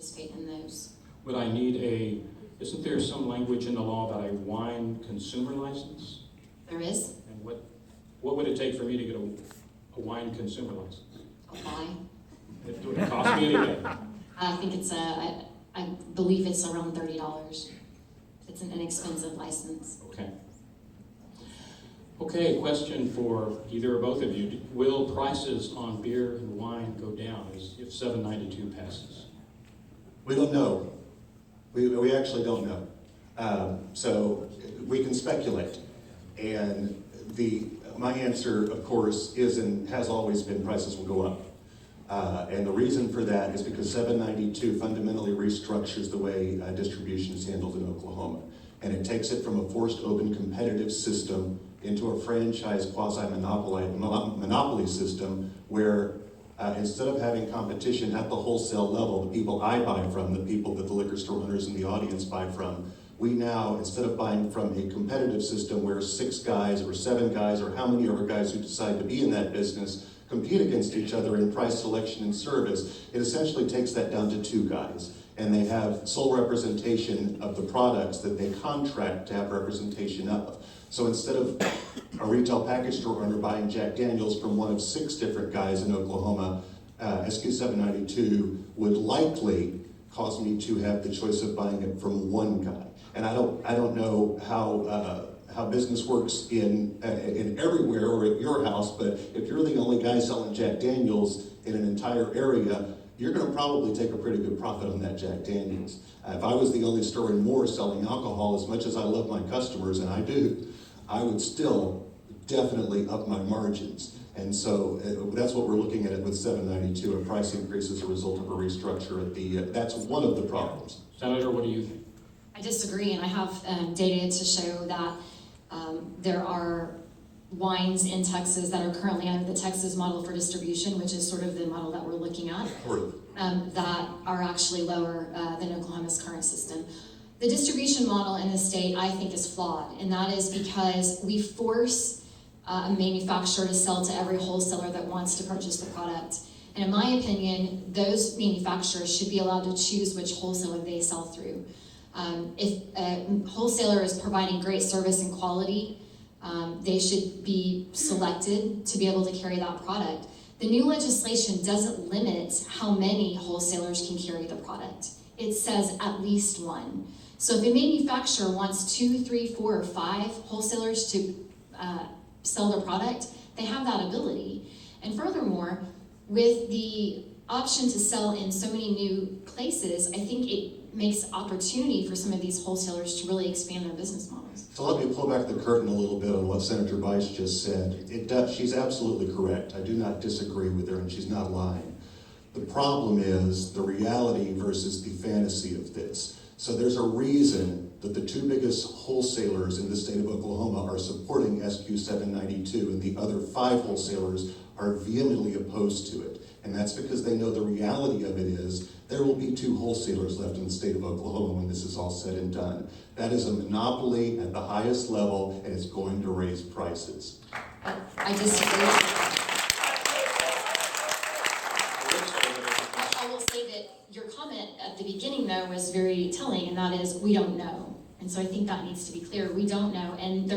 participate in those. Would I need isn't there some language in the law about a wine consumer license? There is. And what would it take for me to get a wine consumer license? Apply. Would it cost me anything? I think it's I believe it's around $30. It's an inexpensive license. Okay. Okay, question for either or both of you. Will prices on beer and wine go down if 792 passes? We don't know. We actually don't know. So we can speculate. And my answer, of course, is and has always been prices will go up. And the reason for that is because 792 fundamentally restructures the way distribution is handled in Oklahoma. And it takes it from a forced open competitive system into a franchise quasi-monopoly system where instead of having competition at the wholesale level, the people I buy from, the people that the liquor store owners in the audience buy from, we now, instead of buying from a competitive system where 6 guys or 7 guys or how many other guys who decide to be in that business compete against each other in price, selection, and service, it essentially takes that down to 2 guys. And they have sole representation of the products that they contract to have representation of. So instead of a retail package store owner buying Jack Daniels from one of 6 different guys in Oklahoma, SQ 792 would likely cause me to have the choice of buying it from 1 guy. And I don't know how business works in everywhere or at your house, but if you're the only guy selling Jack Daniels in an entire area, you're going to probably take a pretty good profit on that Jack Daniels. If I was the only store in Moore selling alcohol, as much as I love my customers, and I do, I would still definitely up my margins. And so that's what we're looking at with 792, a price increase as a result of a restructure that's one of the problems. Senator, what do you think? I disagree, and I have data to show that there are wines in Texas that are currently under the Texas model for distribution, which is sort of the model that we're looking at, that are actually lower than Oklahoma's current system. The distribution model in the state, I think, is flawed, and that is because we force a manufacturer to sell to every wholesaler that wants to purchase the product. And in my opinion, those manufacturers should be allowed to choose which wholesaler they sell through. If a wholesaler is providing great service and quality, they should be selected to be able to carry that product. The new legislation doesn't limit how many wholesalers can carry the product. It says at least 1. So if a manufacturer wants 2, 3, 4, or 5 wholesalers to sell their product, they have that ability. And furthermore, with the option to sell in so many new places, I think it makes opportunity for some of these wholesalers to really expand their business models. So let me pull back the curtain a little bit on what Senator Bice just said. She's absolutely correct. I do not disagree with her, and she's not lying. The problem is the reality versus the fantasy of this. So there's a reason that the 2 biggest wholesalers in the state of Oklahoma are supporting SQ 792, and the other 5 wholesalers are vehemently opposed to it. And that's because they know the reality of it is there will be 2 wholesalers left in the state of Oklahoma when this is all said and done. That is a monopoly at the highest level, and it's going to raise prices. I disagree. I will say that your comment at the beginning, though, was very telling, and that is, we don't know. And so I think that needs to be clear. We don't know. And